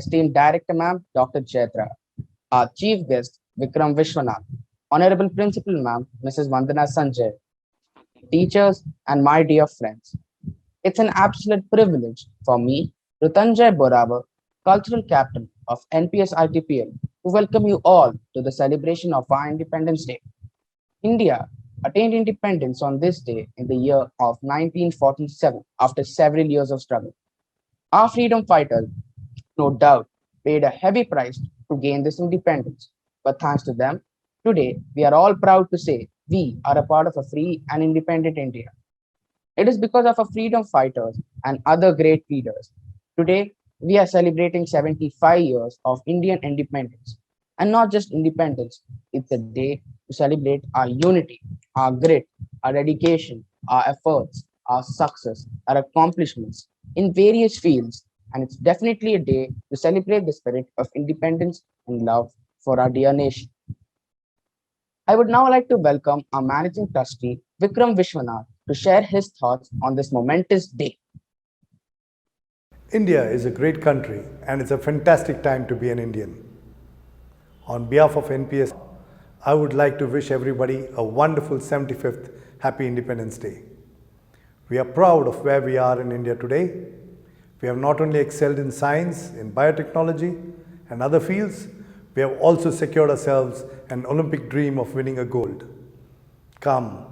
esteemed Director Ma'am, Dr. Chaitra, our Chief Guest, Vikram Vishwanath, Honorable Principal Ma'am, Mrs. Vandana Sanjay, teachers, and my dear friends. It's an absolute privilege for me, Rutanjay Boravar, Cultural Captain of NPS ITPL, to welcome you all to the celebration of our Independence Day. India attained independence on this day in the year of 1947 after several years of struggle. Our freedom fighters, no doubt, paid a heavy price to gain this independence, but thanks to them, today we are all proud to say we are a part of a free and independent India. It is because of our freedom fighters and other great leaders. Today, we are celebrating 75 years of Indian independence. And not just independence, it's a day to celebrate our unity, our grit, our dedication, our efforts, our success, our accomplishments in various fields. And it's definitely a day to celebrate the spirit of independence and love for our dear nation. I would now like to welcome our Managing Trustee, Vikram Vishwanath, to share his thoughts on this momentous day. India is a great country and it's a fantastic time to be an Indian. On behalf of NPS, I would like to wish everybody a wonderful 75th Happy Independence Day. We are proud of where we are in India today. We have not only excelled in science, in biotechnology and other fields, we have also secured ourselves an Olympic dream of winning a gold. Come,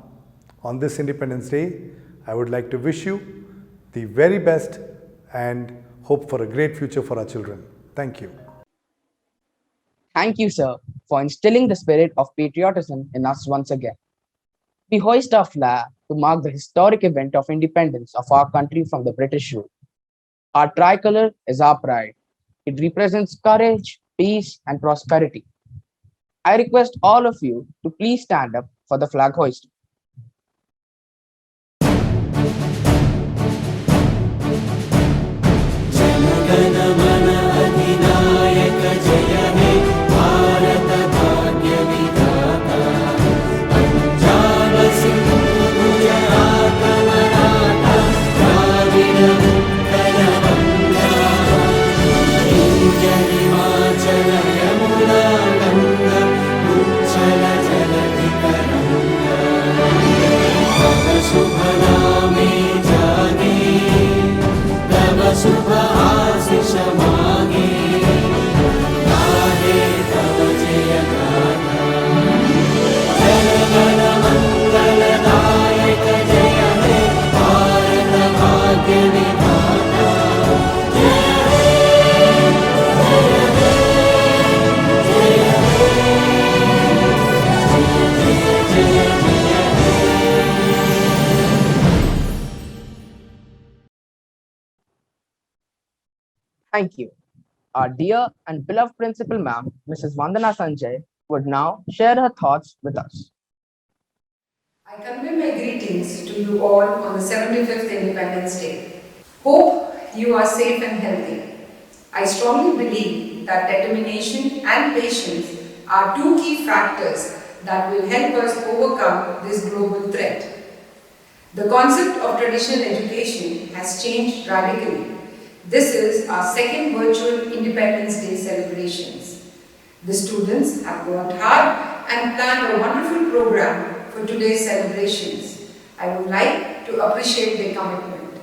on this Independence Day, I would like to wish you the very best and hope for a great future for our children. Thank you. Thank you, sir, for instilling the spirit of patriotism in us once again. We hoist our flag to mark the historic event of independence of our country from the British rule. Our tricolor is our pride. It represents courage, peace, and prosperity. I request all of you to please stand up for the flag hoisting. Thank you. Our dear and beloved Principal Ma'am, Mrs. Vandana Sanjay, would now share her thoughts with us. I convey my greetings to you all on the 75th Independence Day. Hope you are safe and healthy. I strongly believe that determination and patience are two key factors that will help us overcome this global threat. The concept of traditional education has changed radically. This is our second virtual Independence Day celebrations. The students have worked hard and planned a wonderful program for today's celebrations. I would like to appreciate their commitment.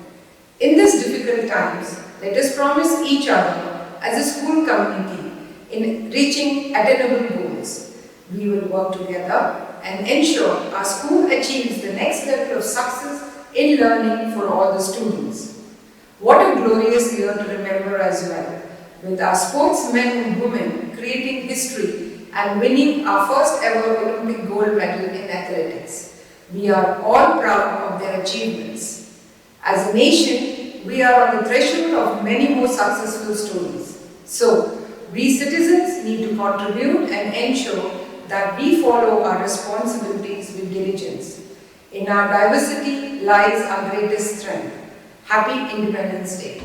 In these difficult times, let us promise each other as a school community in reaching attainable goals. We will work together and ensure our school achieves the next level of success in learning for all the students. What a glorious year to remember as well, with our sportsmen and women creating history and winning our first ever Olympic gold medal in athletics. We are all proud of their achievements. As a nation, we are on the threshold of many more successful stories. So, we citizens need to contribute and ensure that we follow our responsibilities with diligence. In our diversity lies our greatest strength. Happy Independence Day.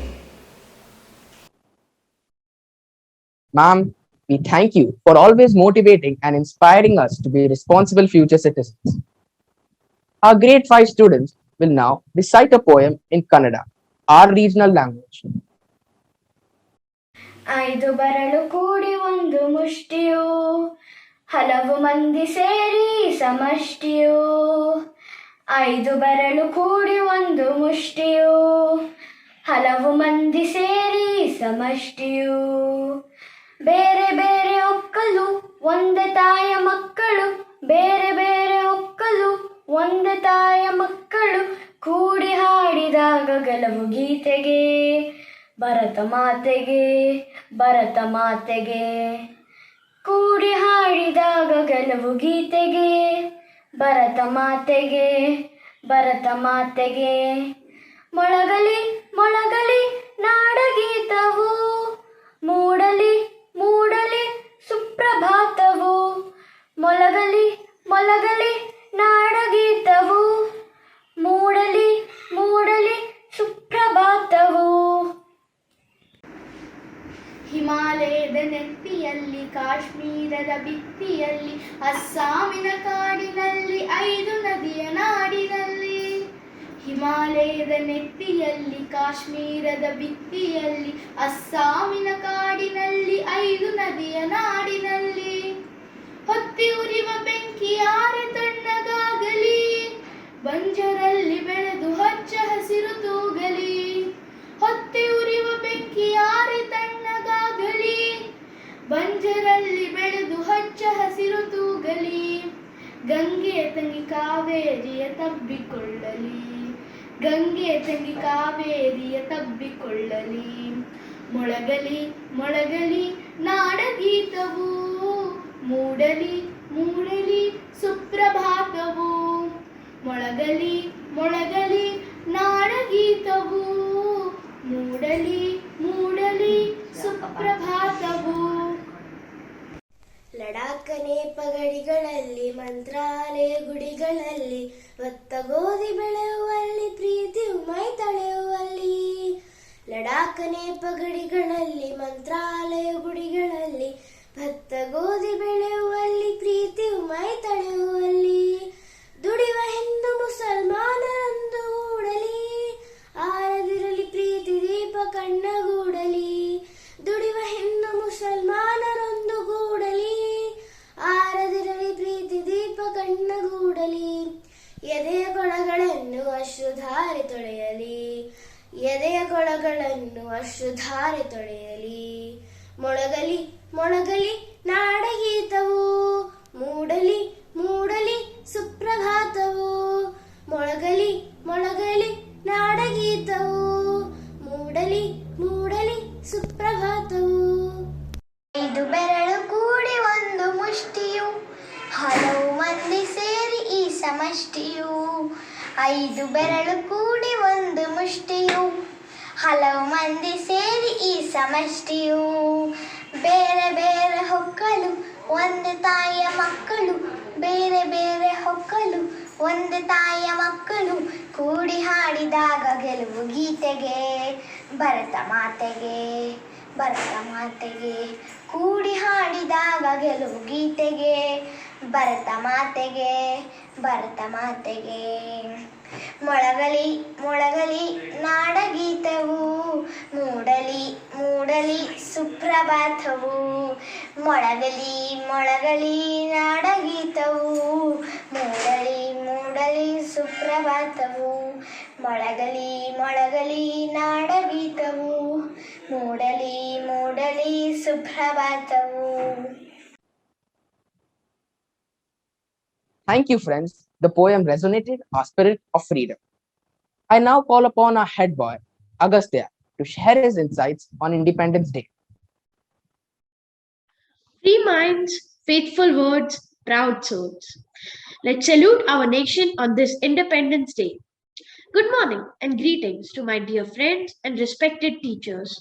Ma'am, we thank you for always motivating and inspiring us to be responsible future citizens. Our grade 5 students will now recite a poem in Kannada, our regional language. ಐದು ಬರಲು ಕೂಡಿ ಒಂದು ಮುಷ್ಟಿಯು, ಹಲವು ಮಂದಿ ಸೇರಿ ಸಮಷ್ಟಿಯು. ಐದು ಬರಲು ಕೂಡಿ ಒಂದು ಮುಷ್ಟಿಯು, ಹಲವು ಮಂದಿ ಸೇರಿ ಸಮಷ್ಟಿಯು. ಬೇರೆ ಬೇರೆ ಒಕ್ಕಲು ಒಂದೇ ತಾಯ ಮಕ್ಕಳು, ಬೇರೆ ಬೇರೆ ಒಕ್ಕಲು ಒಂದೇ ತಾಯ ಮಕ್ಕಳು, ಕೂಡಿ ಹಾಡಿದಾಗ ಗೆಲುವು ಗೀತೆಗೆ, ಭರತ ಮಾತೆಗೆ ಭರತ ಮಾತೆಗೆ. ಕೂಡಿ ಹಾಡಿದಾಗ ಗೆಲುವು ಗೀತೆಗೆ, ಭರತ ಮಾತೆಗೆ ಭರತ ಮಾತೆಗೆ. ಮೊಳಗಲಿ ಮೊಳಗಲಿ ನಾಡಗೀತವು, ಮೂಡಲಿ ಮೂಡಲಿ ಸುಪ್ರಭಾತವು. ಮೊಳಗಲಿ ಮೊಳಗಲಿ ನಾಡಗೀತವು, ಮೂಡಲಿ ಮೂಡಲಿ ಸುಪ್ರಭಾತವು. ಹಿಮಾಲಯದ ನೆತ್ತಿಯಲ್ಲಿ, ಕಾಶ್ಮೀರದ ಭಿತ್ತಿಯಲ್ಲಿ, ಅಸ್ಸಾಮಿನ ಕಾಡಿನಲ್ಲಿ, ಐದು ನದಿಯ ನಾಡಿನಲ್ಲಿ. ಹಿಮಾಲಯದ ನೆತ್ತಿಯಲ್ಲಿ, ಕಾಶ್ಮೀರದ ಭಿತ್ತಿಯಲ್ಲಿ, ಅಸ್ಸಾಮಿನ ಕಾಡಿನಲ್ಲಿ, ಐದು ನದಿಯ ನಾಡಿನಲ್ಲಿ. ಹೊತ್ತಿ ಉರಿವ ಬೆಂಕಿ ಯಾರೆ ತಣ್ಣಗಾಗಲಿ, ಬಂಜರಲ್ಲಿ ಬೆಳೆದು ಹಚ್ಚ ಹಸಿರು ತೂಗಲಿ. ಹೊತ್ತಿ ಉರಿವ ಬೆಂಕಿ ಯಾರೆ ತಣ್ಣಗಾಗಲಿ, ಬಂಜರಲ್ಲಿ ಬೆಳೆದು ಹಚ್ಚ ಹಸಿರು ತೂಗಲಿ. ಗಂಗೆಯ ತಂಗಿ ಕಾವೇರಿಯ ತಬ್ಬಿಕೊಳ್ಳಲಿ, ಗಂಗೆಯ ತಂಗಿ ಕಾವೇರಿಯ ತಬ್ಬಿಕೊಳ್ಳಲಿ. ಮೊಳಗಲಿ ಮೊಳಗಲಿ ನಾಡಗೀತವು, ಮೂಡಲಿ ಮೂಡಲಿ ಸುಪ್ರಭಾತವು. ಮೊಳಗಲಿ ಮೊಳಗಲಿ ನಾಡಗೀತವು, ಮೂಡಲಿ ಮೂಡಲಿ ಸುಪ್ರಭಾತವು. ಲಡಾಖ್ ನೇಪಗಡಿಗಳಲ್ಲಿ, ಮಂತ್ರಾಲಯ ಗುಡಿಗಳಲ್ಲಿ, ಭತ್ತ ಗೋಧಿ ಬೆಳೆಯುವಲ್ಲಿ, ಪ್ರೀತಿಯು ಮೈ ತಳೆಯುವಲ್ಲಿ. ಲಡಾಖ್ ನೇಪಗಡಿಗಳಲ್ಲಿ, ಮಂತ್ರಾಲಯ ಗುಡಿಗಳಲ್ಲಿ, ಭತ್ತ ಗೋಧಿ ಬೆಳೆಯುವಲ್ಲಿ, ಪ್ರೀತಿಯು ಮೈ ತಳೆಯುವಲ್ಲಿ. ದುಡಿಯುವ ಹಿಂದೂ ಮುಸಲ್ಮಾನರೊಂದು ಗೂಡಲಿ, ಆರದಿರಲಿ ಪ್ರೀತಿ ದೀಪ ಕಣ್ಣಗೂಡಲಿ. ದುಡಿಯುವ ಹಿಂದೂ ಮುಸಲ್ಮಾನರೊಂದು ಗೂಡಲಿ, ಆರದಿರಲಿ ಪ್ರೀತಿ ದೀಪ ಕಣ್ಣಗೂಡಲಿ. ಎದೆಯ ಕೊಳಗಳನ್ನು ಅಶ್ರುಧಾರೆ ತೊಳೆಯಲಿ, ಎದೆಯ ಕೊಳಗಳನ್ನು ಅಶ್ರುಧಾರೆ ತೊಳೆಯಲಿ. ಮೊಳಗಲಿ ಮೊಳಗಲಿ ನಾಡಗೀತವು, ಮೂಡಲಿ ಮೂಡಲಿ ಸುಪ್ರಭಾತವು. ಮೊಳಗಲಿ ಮೊಳಗಲಿ ನಾಡಗೀತವು, ಮೂಡಲಿ ಮೂಡಲಿ ಸುಪ್ರಭಾತವು. ಐದು ಬೆರಳು ಕೂಡಿ ಒಂದು ಮುಷ್ಟಿಯು, ಹಲವು ಮಂದಿ ಸೇರಿ ಈ ಸಮಷ್ಟಿಯು. ಐದು ಬೆರಳು ಕೂಡಿ ಒಂದು ಮುಷ್ಟಿಯು, ಹಲವು ಮಂದಿ ಸೇರಿ ಈ ಸಮಷ್ಟಿಯು. ಬೇರೆ ಬೇರೆ ಹೊಕ್ಕಲು ಒಂದೇ ತಾಯಿಯ ಮಕ್ಕಳು, ಬೇರೆ ಬೇರೆ ಹೊಕ್ಕಲು ಒಂದೇ ತಾಯಿಯ ಮಕ್ಕಳು, ಕೂಡಿ ಹಾಡಿದಾಗ ಗೆಲುವು ಗೀತೆಗೆ, ಭರತ ಮಾತೆಗೆ ಭರತ ಮಾತೆಗೆ. ಕೂಡಿ ಹಾಡಿದಾಗ ಗೆಲುವು ಗೀತೆಗೆ, ಭರತ ಮಾತೆಗೆ ಭರತ ಮಾತೆಗೆ. ಮೊಳಗಲಿ ಮೊಳಗಲಿ ನಾಡಗೀತವು, ಮೂಡಲಿ ಮೂಡಲಿ ಸುಪ್ರಭಾತವು. ಮೊಳಗಲಿ ಮೊಳಗಲಿ ನಾಡಗೀತವು, ಮೂಡಲಿ ಮೂಡಲಿ ಸುಪ್ರಭಾತವು. ಮೊಳಗಲಿ ಮೊಳಗಲಿ ನಾಡಗೀತವು, ಮೂಡಲಿ ಮೂಡಲಿ ಸುಪ್ರಭಾತವು. Thank you, friends. The poem resonated our spirit of freedom. I now call upon our head boy, Agastya, to share his insights on Independence Day. Free minds, faithful words, proud souls. Let's salute our nation on this Independence Day. Good morning and greetings to my dear friends and respected teachers.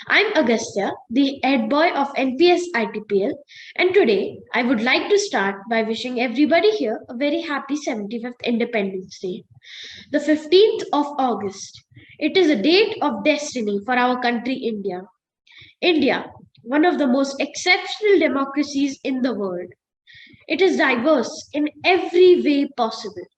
I'm Agastya, the head boy of NPS ITPL, and today I would like to start by wishing everybody here a very happy 75th Independence Day. The 15th of August. It is a date of destiny for our country, India. India, one of the most exceptional democracies in the world. It is diverse in every way possible.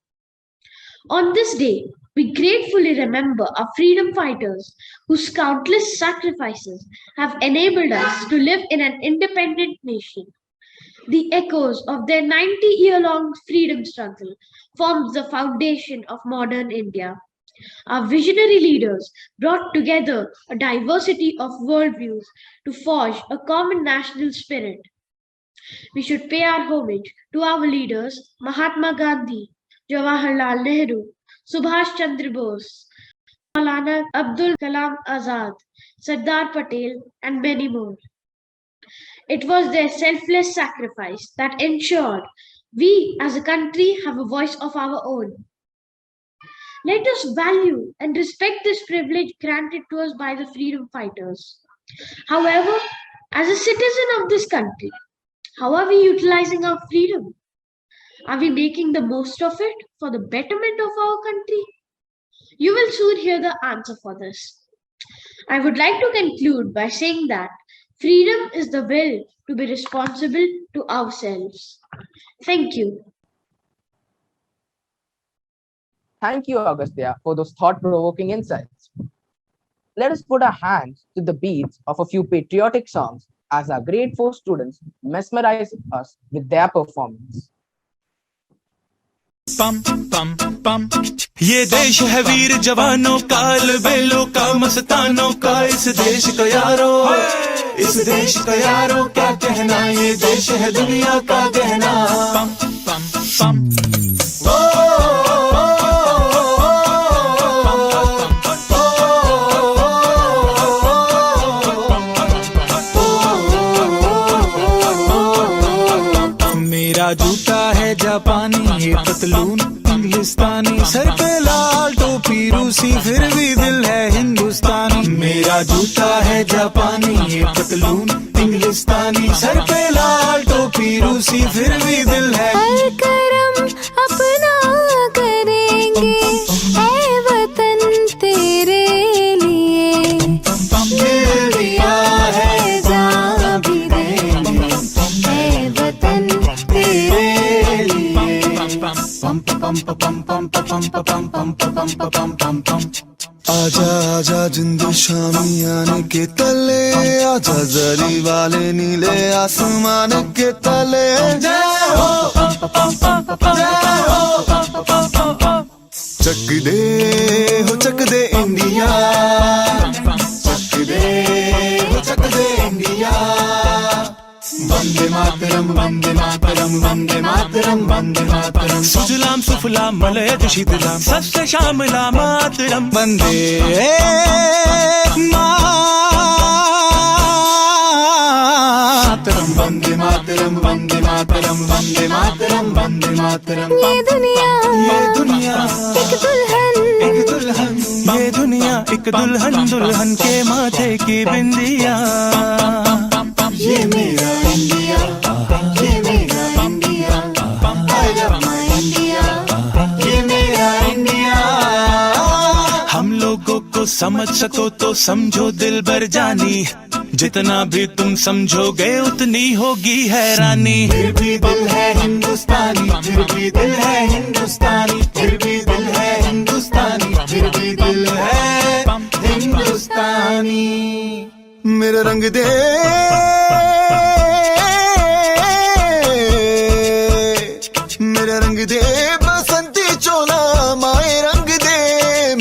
On this day, We gratefully remember our freedom fighters whose countless sacrifices have enabled us to live in an independent nation. The echoes of their 90-year-long freedom struggle forms the foundation of modern India. Our visionary leaders brought together a diversity of worldviews to forge a common national spirit. We should pay our homage to our leaders Mahatma Gandhi, Jawaharlal Nehru, Subhash Chandra Bose, Maulana Abdul Kalam Azad, Sardar Patel, and many more. It was their selfless sacrifice that ensured we as a country have a voice of our own. Let us value and respect this privilege granted to us by the freedom fighters. However, as a citizen of this country, how are we utilizing our freedom? Are we making the most of it for the betterment of our country? You will soon hear the answer for this. I would like to conclude by saying that freedom is the will to be responsible to ourselves. Thank you. Thank you, Agastya, for those thought-provoking insights. Let us put our hands to the beats of a few patriotic songs as our grade 4 students mesmerize us with their performance. पम पम पम ये देश है वीर जवानों का, बेलों का, मस्तानों का, इस देश का यारो, इस देश का यारो क्या कहना, ये देश है दुनिया का गहना। पम पम पम मेरा जूता है जापानी, ये पतलून इंग्लिस्तानी, सर पे लाल टोपी रूसी, फिर भी दिल है हिंदुस्तानी। मेरा जूता है जापानी, ये पतलून इंग्लिस्तानी, सर पे लाल टोपी रूसी, फिर भी दिल है। हर करम अपना करेंगे ऐ वतन तेरे लिए, दिल दिया है जान भी देंगे ऐ वतन तेरे लिए। पम पम पम पम पम पम पम पम पम पम पम आजा आजा जिंदू शामी आने के तले, आजा जरी वाले नीले आसमान के तले। जय हो चक दे इंडिया, चक दे इंडिया। वंदे मातरम वंदे मातरम वंदे मातरम वंदे मातरम। सुजलाम सुफलाम मलयज शीतलाम सस्य श्यामला मातरम। वंदे मातरम वंदे मातरम वंदे मातरम वंदे मातरम वंदे मातरम। ये दुनिया एक दुल्हन, ये दुनिया एक दुल्हन, दुल्हन के माथे की बिंदिया। ये मेरा इंडिया, ये मेरा India, I love my India, ये मेरा इंडिया। हम लोगों को समझ सको तो समझो दिल भर जानी, जितना भी तुम समझोगे उतनी होगी हैरानी। फिर भी दिल है हिंदुस्तानी, फिर भी दिल है हिंदुस्तानी, फिर भी दिल है हिंदुस्तानी, फिर भी दिल है हिंदुस्तानी। मेरा रंग दे मेरा रंग दे बसंती चोला माए रंग दे,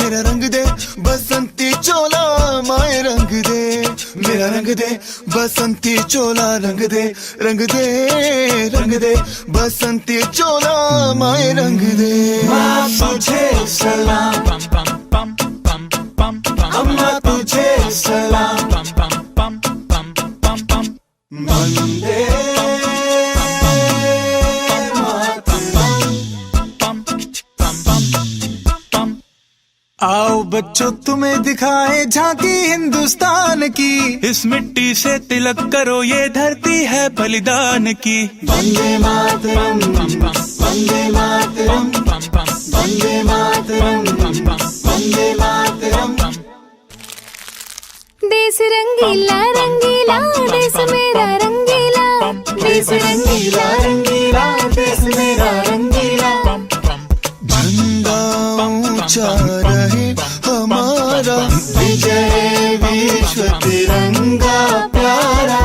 मेरा रंग दे बसंती चोला माए रंग दे, मेरा रंग दे बसंती चोला रंग दे, रंग दे रंग दे बसंती चोला माए रंग दे। माँ तुझे सलाम, अम्मा तुझे सलाम, वंदे आओ बच्चों तुम्हें दिखाए झांकी हिंदुस्तान की, इस मिट्टी से तिलक करो ये धरती है बलिदान की। वंदे मातरम वंदे मातरम वंदे मातरम वंदे मातरम। देश रंगीला रंगीला देश मेरा रंगीला, देश रंगीला रंगीला देश मेरा रंगीला। झंडा ऊंचा विजय विश्व तिरंगा प्यारा,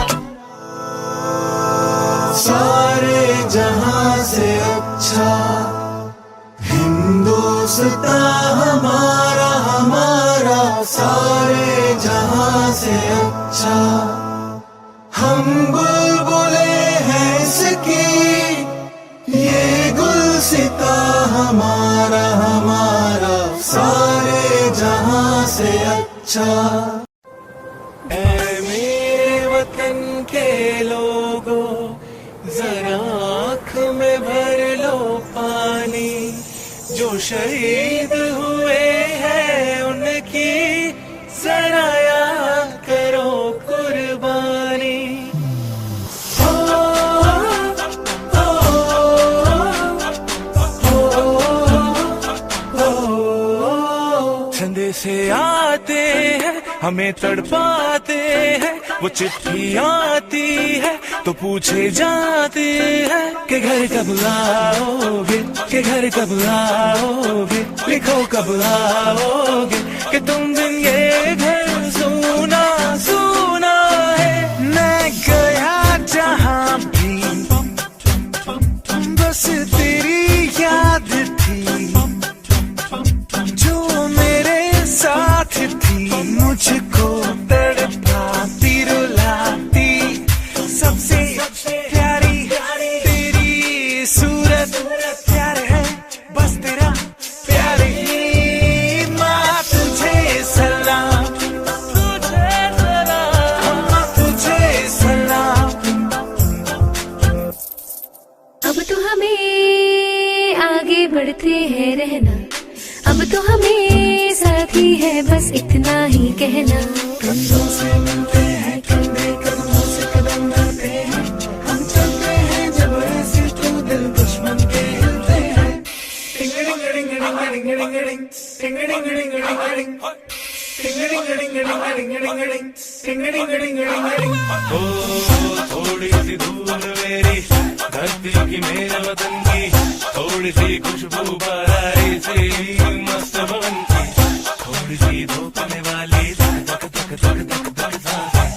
सारे जहां से अच्छा हिंदुस्तान हमारा, हमारा सारे जहां से अच्छा। हम बुलबुले हैं इसकी, ये गुलसिता हमारा, हमारा सारे जहां से अच्छा। ऐ मेरे वतन के लोगों, जरा आँख में भर लो पानी, जो शहीद हुए हैं उनकी जरा याद करो कुर्बानी। संदेशे आते हैं हमें तड़पाते हैं, वो चिट्ठी आती है तो पूछे जाते हैं कि घर कब आओगे, कि घर कब आओगे, लिखो कब आओगे, कि तुम बिन ये घर सूना सूना है। मैं गया जहाँ भी बस तेरी याद थी, जो मेरे साथ थी, मुझको तड़पाती रुलाती, सबसे प्यारी तेरी सूरत, प्यार है बस तेरा प्यार ही। माँ तुझे सलाम, तुझे सलाम, माँ तुझे सलाम। अब तो हमें आगे बढ़ते हैं रहना, अब तो हमें साथी है बस इतना ही कहना। कंधों से मिलते हैं कंधे, कदमों से कदम मिलते हैं, हम चलते हैं जब ऐसे तो दिल दुश्मन के हिलते हैं। टिंगडिंग डिंग डिंग डिंग डिंग डिंग, टिंगडिंग डिंग डिंग डिंग, टिंगडिंग डिंग डिंग डिंग डिंग डिंग, टिंगडिंग डिंग डिंग डिंग। ओ थोड़ी सी धूल मेरी धरती की, मेरे वतन की, थोड़ी सी खुशबू बाराई से मस्त भवन की, थोड़ी सी धोपने वाली धक धक धक धक धक धक सांसें,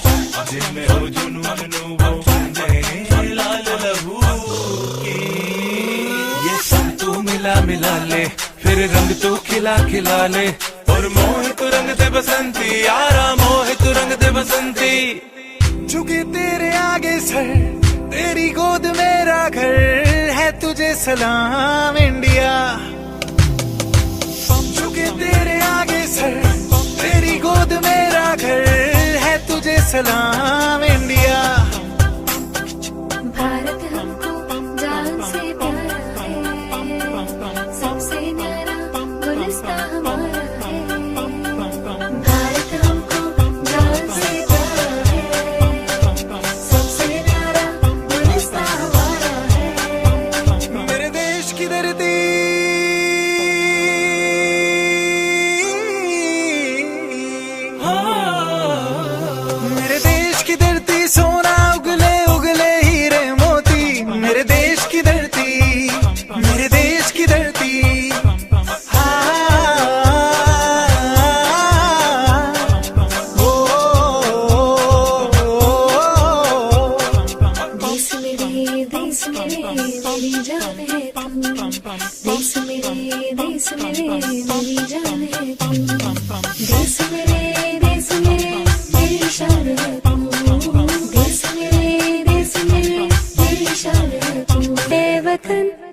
जिनमें हो जुनून वो बंदे लाल लहू की। ये सब तू मिला मिला ले, फिर रंग तू खिला खिला ले, और मोहित रंग दे बसंती यारा, मोहित रंग दे बसंती। झुके तेरे आगे सर, तेरी गोद मेरा घर है, तुझे सलाम इंडिया। झुके तेरे आगे सर, तेरी गोद मेरा घर है, तुझे सलाम इंडिया। भारत हमको जान से प्यारा है, सबसे न्यारा गुलिस्तां हमारा है। भारत हमको जान से प्यारा है, सबसे न्यारा गुलिस्तां हमारा है। मेरे देश की धरती, मेरे देश की धरती, सोना उगले उगले हीरे मोती, मेरे देश की धरती, मेरे देश की धरती। देश मेरे मेरी जान है तू, देश मेरे मेरी जान है तू, देश मेरे मेरी शान है तू, देश मेरे मेरी शान है तू।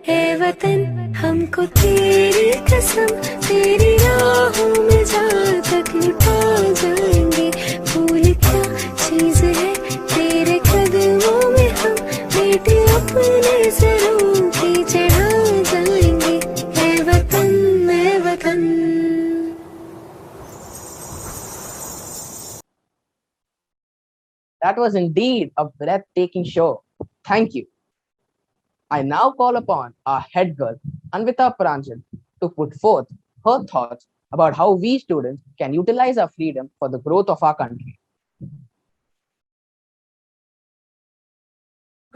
हे वतन हमको तेरी कसम, तेरी राहों में जहाँ तक लुटा जाएंगे। फूल क्या चीज है तेरे कदमों में, हम बेटे अपने सरों पे चढ़ा जाएंगे। है वतन, है वतन। That was indeed a breathtaking show. Thank you. I now call upon our head girl, Anvita Pranjal, to put forth her thoughts about how we students can utilize our freedom for the growth of our country.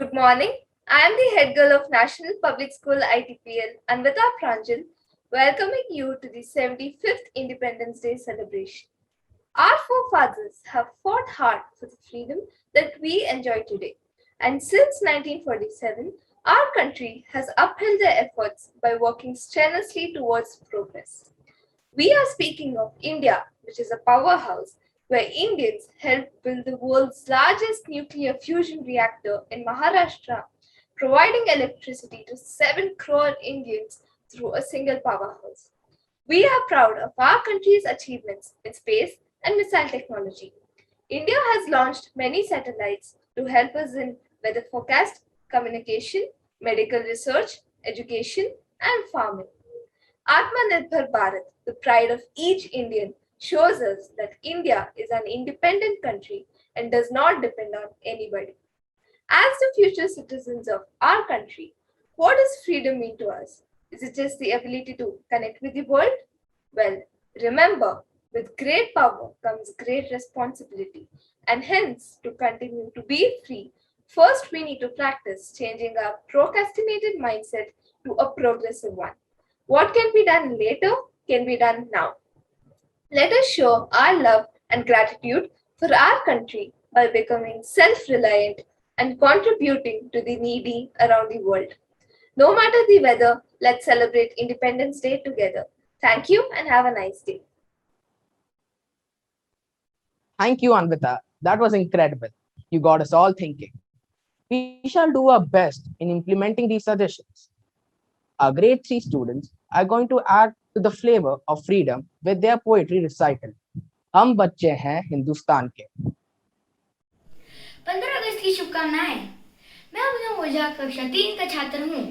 Good morning. I am the head girl of National Public School ITPL, Anvita Pranjal, welcoming you to the 75th Independence Day celebration. Our forefathers have fought hard for the freedom that we enjoy today. And since 1947, our country has upheld their efforts by working strenuously towards progress. We are speaking of India, which is a powerhouse where Indians helped build the world's largest nuclear fusion reactor in Maharashtra, providing electricity to 7 crore Indians through a single powerhouse. We are proud of our country's achievements in space and missile technology. India has launched many satellites to help us in weather forecast, communication, medical research, education, and farming. Atmanirbhar Bharat, the pride of each Indian, shows us that India is an independent country and does not depend on anybody. As the future citizens of our country, what does freedom mean to us? Is it just the ability to connect with the world? Well, remember, with great power comes great responsibility, and hence, to continue to be free, first we need to practice changing our procrastinated mindset to a progressive one. What can be done later can be done now. Let us show our love and gratitude for our country by becoming self reliant and contributing to the needy around the world. No matter the weather, let's celebrate Independence Day together. Thank you and have a nice day. Thank you, Anvita. That was incredible. You got us all thinking. We shall do our best in implementing these suggestions. Our grade 3 students are going to add to the flavor of freedom with their poetry recital. हम बच्चे हैं हिंदुस्तान के. 15 अगस्त की शुभकामनाएं। मैं अभिनव ओझा कक्षा 3 का छात्र हूँ।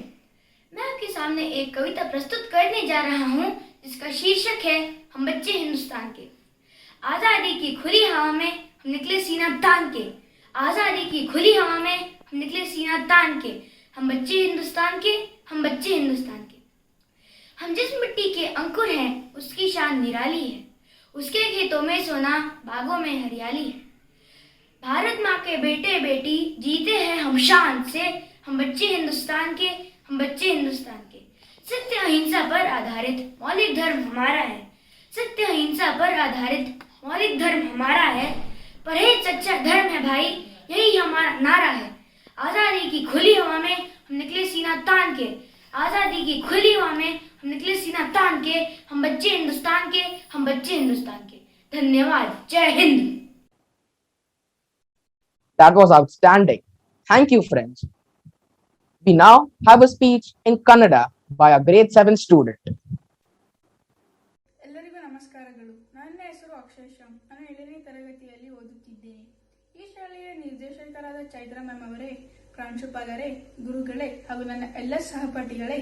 मैं आपके सामने एक कविता प्रस्तुत करने जा रहा हूँ जिसका शीर्षक है हम बच्चे हिंदुस्तान के। आजादी की खुली हवा में हम निकले सीना तान के। आजादी की खुली हवा में हम निकले सीना तान के। हम बच्चे हिंदुस्तान के, हम बच्चे हिंदुस्तान के। हम जिस मिट्टी के अंकुर हैं उसकी शान निराली है। उसके खेतों में सोना, बागों में हरियाली है। भारत माँ के बेटे बेटी जीते हैं हम शान से। हम बच्चे हिंदुस्तान के, हम बच्चे हिंदुस्तान के। सत्य अहिंसा पर आधारित मौलिक धर्म हमारा है। सत्य अहिंसा पर आधारित मौलिक धर्म हमारा है। परहेज सच्चा धर्म है भाई, यही हमारा नारा है। आजादी की खुली हवा में हम निकले सीना तान के। आजादी की खुली हवा में हम निकले सीना तान के। हम बच्चे हिंदुस्तान के, हम बच्चे हिंदुस्तान के। धन्यवाद। जय Hind. That was outstanding. Thank you, friends. We now have a speech in Kannada by a grade 7 student. ಎಲ್ಲರಿಗೂ ನಮಸ್ಕಾರಗಳು. ನನ್ನ ಹೆಸರು ಅಕ್ಷಯ್ ಶ್ಯಾಮ್. ನಾನು 7ನೇ ತರಗತಿಯಲ್ಲಿ ಓದುತ್ತಿದ್ದೇನೆ. ಈ ಶಾಲೆಯ ನಿರ್ದೇಶಕರಾದ ಚೈತ್ರ ಮ್ಯಾಮ್ ಅವರೇ, ಪ್ರಾಂಶುಪಾಲರೇ, ಗುರುಗಳೇ ಹಾಗೂ ನನ್ನ ಎಲ್ಲ ಸಹಪಾಠಿಗಳೇ,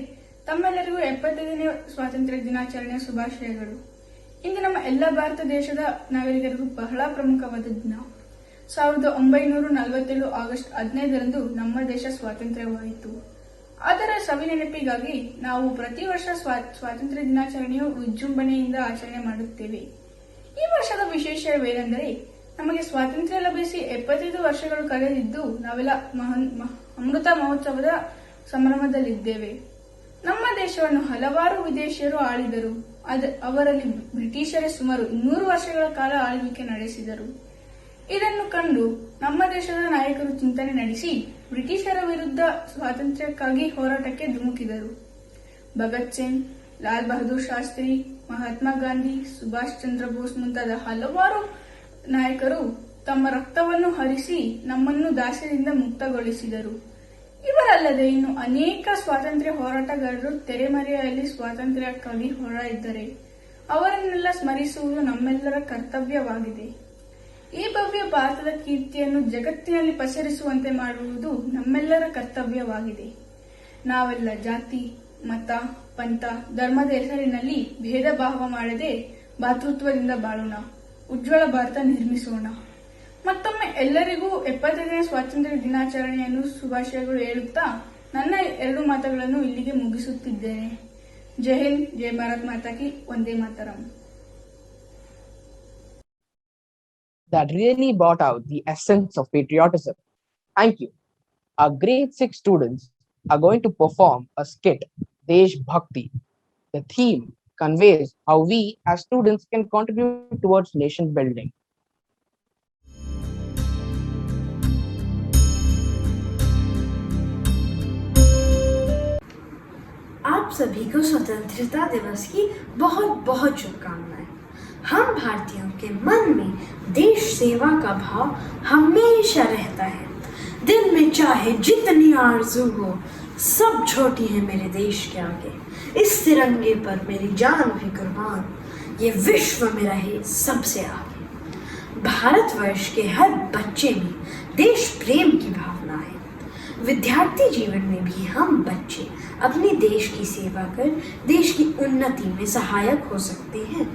ತಮ್ಮೆಲ್ಲರಿಗೂ 75ನೇ ಸ್ವಾತಂತ್ರ್ಯ ದಿನಾಚರಣೆಯ ಶುಭಾಶಯಗಳು. ಇಂದು ನಮ್ಮ ಎಲ್ಲ ಭಾರತ ದೇಶದ ನಾಗರಿಕರಿಗೂ ಬಹಳ ಪ್ರಮುಖವಾದ ದಿನ. 1947 ಆಗಸ್ಟ್ 15ರಂದು ನಮ್ಮ ದೇಶ ಸ್ವಾತಂತ್ರ್ಯವಾಯಿತು. ಅದರ ಸವಿನೆನಪಿಗಾಗಿ ನಾವು ಪ್ರತಿ ವರ್ಷ ಸ್ವಾತಂತ್ರ್ಯ ದಿನಾಚರಣೆಯು ವಿಜೃಂಭಣೆಯಿಂದ ಆಚರಣೆ ಮಾಡುತ್ತೇವೆ. ಈ ವರ್ಷದ ವಿಶೇಷವೇನೆಂದರೆ ನಮಗೆ ಸ್ವಾತಂತ್ರ್ಯ ಲಭಿಸಿ 75 ವರ್ಷಗಳು ಕಳೆದಿದ್ದು ನಾವೆಲ್ಲ ಅಮೃತ ಮಹೋತ್ಸವದ ಸಂಭ್ರಮದಲ್ಲಿದ್ದೇವೆ. ನಮ್ಮ ದೇಶವನ್ನು ಹಲವಾರು ವಿದೇಶಿಯರು ಆಳಿದರು. ಅವರಲ್ಲಿ ಬ್ರಿಟಿಷರೇ ಸುಮಾರು 200 ವರ್ಷಗಳ ಕಾಲ ಆಳ್ವಿಕೆ ನಡೆಸಿದರು. ಇದನ್ನು ಕಂಡು ನಮ್ಮ ದೇಶದ ನಾಯಕರು ಚಿಂತನೆ ನಡೆಸಿ ಬ್ರಿಟಿಷರ ವಿರುದ್ಧ ಸ್ವಾತಂತ್ರ್ಯಕ್ಕಾಗಿ ಹೋರಾಟಕ್ಕೆ ಧುಮುಕಿದರು. ಭಗತ್ ಸಿಂಗ್, ಲಾಲ್ ಬಹದ್ದೂರ್ ಶಾಸ್ತ್ರಿ, ಮಹಾತ್ಮ ಗಾಂಧಿ, ಸುಭಾಷ್ ಚಂದ್ರ ಬೋಸ್ ಮುಂತಾದ ಹಲವಾರು ನಾಯಕರು ತಮ್ಮ ರಕ್ತವನ್ನು ಹರಿಸಿ ನಮ್ಮನ್ನು ದಾಸ್ಯದಿಂದ ಮುಕ್ತಗೊಳಿಸಿದರು. ಇವರಲ್ಲದೆ ಇನ್ನು ಅನೇಕ ಸ್ವಾತಂತ್ರ್ಯ ಹೋರಾಟಗಾರರು ತೆರೆಮರೆಯಲ್ಲಿ ಸ್ವಾತಂತ್ರ್ಯಕ್ಕಾಗಿ ಹೋರಾಡಿದ್ದಾರೆ. ಅವರನ್ನೆಲ್ಲ ಸ್ಮರಿಸುವುದು ನಮ್ಮೆಲ್ಲರ ಕರ್ತವ್ಯವಾಗಿದೆ. ಈ ಭವ್ಯ ಭಾರತದ ಕೀರ್ತಿಯನ್ನು ಜಗತ್ತಿನಲ್ಲಿ ಪಸರಿಸುವಂತೆ ಮಾಡುವುದು ನಮ್ಮೆಲ್ಲರ ಕರ್ತವ್ಯವಾಗಿದೆ. ನಾವೆಲ್ಲ ಜಾತಿ, ಮತ, ಪಂಥ, ಧರ್ಮದ ಹೆಸರಿನಲ್ಲಿ ಭೇದ ಭಾವ ಮಾಡದೆ ಭಾತೃತ್ವದಿಂದ ಬಾಳೋಣ. ಉಜ್ವಲ ಭಾರತ ನಿರ್ಮಿಸೋಣ. ಮತ್ತೊಮ್ಮೆ ಎಲ್ಲರಿಗೂ 75ನೇ ಸ್ವಾತಂತ್ರ್ಯ ದಿನಾಚರಣೆಯನ್ನು ಶುಭಾಶಯಗಳು ಹೇಳುತ್ತಾ ನನ್ನ 2 ಮಾತುಗಳನ್ನು ಇಲ್ಲಿಗೆ ಮುಗಿಸುತ್ತಿದ್ದೇನೆ. ಜೈ ಹಿಂದ್, ಜೈ ಭಾರತ್ ಮಾತಾ ಕಿ, Vande Mataram. That really brought out the essence of patriotism. Thank you. Our grade 6 students are going to perform a skit, Desh Bhakti. The theme conveys how we as students can contribute towards nation building. आप सभी को स्वतंत्रता दिवस की बहुत बहुत शुभकामनाएं। हम भारतीयों के मन में देश सेवा का भाव हमेशा रहता है। दिल में चाहे जितनी आरज़ू हो, सब छोटी है मेरे देश के आगे। इस तिरंगे पर मेरी जान भी कुर्बान, ये विश्व में रहे सबसे आगे। भारतवर्ष के हर बच्चे में देश प्रेम की भावना है। विद्यार्थी जीवन में भी हम बच्चे अपने देश की सेवा कर देश की उन्नति में सहायक हो सकते हैं।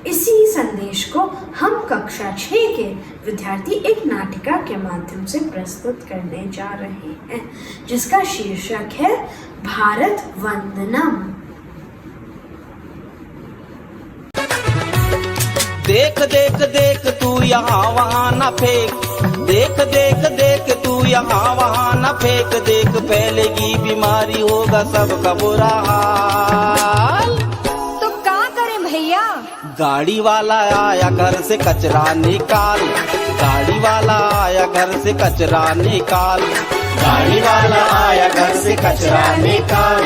इसी संदेश को हम कक्षा 6 के विद्यार्थी एक नाटिका के माध्यम से प्रस्तुत करने जा रहे हैं, जिसका शीर्षक है भारत वंदनम। देख देख देख तू यहाँ वहाँ न फेंक, देख देख देख तू यहाँ वहाँ न फेंक, देख फैलेगी बीमारी होगा सबका बुरा हाल। तो क्या करें भैया? गाड़ी वाला आया घर से कचरा निकाल, गाड़ी वाला आया घर से कचरा निकाल, गाड़ी वाला आया घर से कचरा निकाल,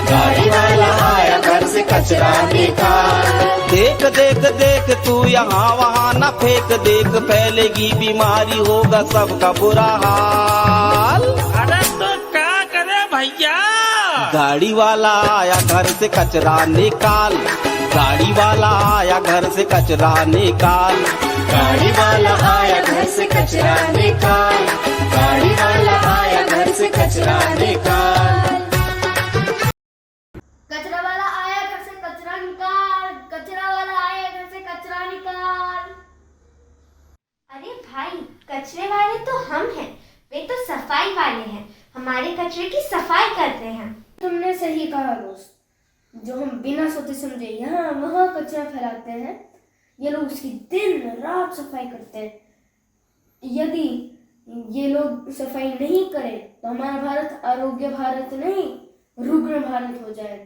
गाड़ी वाला आया घर से कचरा निकाल। देख देख देख तू यहाँ वहाँ न फेंक, देख फैलेगी बीमारी होगा सबका बुरा हाल। अरे तो क्या करे भैया? गाड़ी वाला आया घर से कचरा निकाल, गाड़ी वाला आया घर से कचरा निकाल, गाड़ी वाला आया घर से कचरा निकाल, गाड़ी वाला आया घर से कचरा निकाल। कचरा वाला आया घर से कचरा निकाल, कचरा वाला आया घर से कचरा निकाल। अरे भाई, कचरे वाले तो हम हैं, वे तो सफाई वाले हैं, हमारे कचरे की सफाई करते हैं। तुमने सही कहा दोस्त। जो हम बिना सोचे समझे यहाँ वहाँ कचरा फैलाते हैं, ये लोग उसकी दिन रात सफाई करते हैं। यदि ये लोग सफाई नहीं करें तो हमारा भारत आरोग्य भारत नहीं, रुग्ण भारत हो जाए।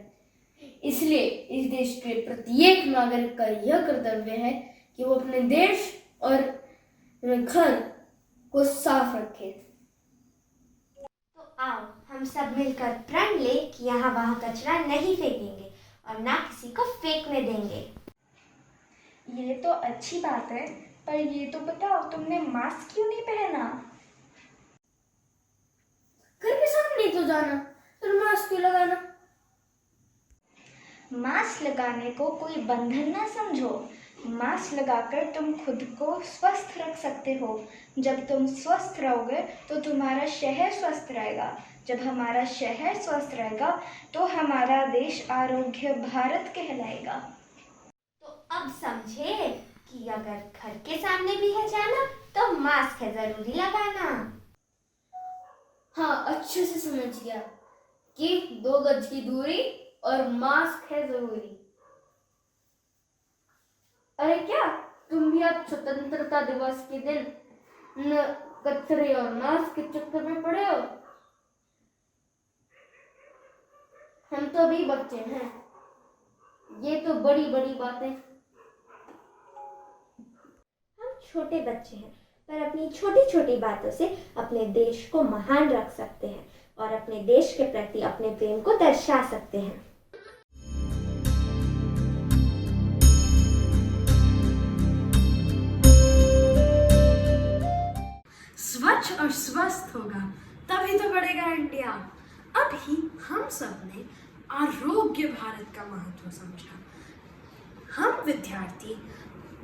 इसलिए इस देश के प्रत्येक नागरिक का यह कर्तव्य है कि वो अपने देश और घर को साफ रखे। तो आओ हम सब मिलकर प्रण ले कि यहाँ वहाँ कचरा नहीं फेंकेंगे और ना किसी को फेंकने देंगे। ये तो अच्छी बात है, पर ये तो बताओ तुमने मास्क क्यों नहीं पहना? घर के सामने तो जाना, फिर मास्क क्यों लगाना? मास्क लगाने को कोई बंधन ना समझो। मास्क लगाकर तुम खुद को स्वस्थ रख सकते हो। जब तुम स्वस्थ रहोगे तो तुम्हारा शहर स्वस्थ रहेगा। जब हमारा शहर स्वस्थ रहेगा तो हमारा देश आरोग्य भारत कहलाएगा। तो अब समझे कि अगर घर के सामने भी है जाना तो मास्क है जरूरी लगाना। हाँ, अच्छे से समझ गया कि 2 गज की दूरी और मास्क है जरूरी। अरे क्या तुम भी आज स्वतंत्रता दिवस के दिन न कचरे और मास्क के चक्कर में पड़े हो? हम तो अभी बच्चे हैं, ये तो बड़ी बड़ी बातें। हम छोटे बच्चे हैं, पर अपनी छोटी छोटी बातों से अपने देश को महान रख सकते हैं और अपने देश के प्रति अपने प्रेम को दर्शा सकते हैं। स्वच्छ और स्वस्थ होगा तभी तो बढ़ेगा इंडिया। अभी हम सब ने आरोग्य भारत का महत्व समझा। हम विद्यार्थी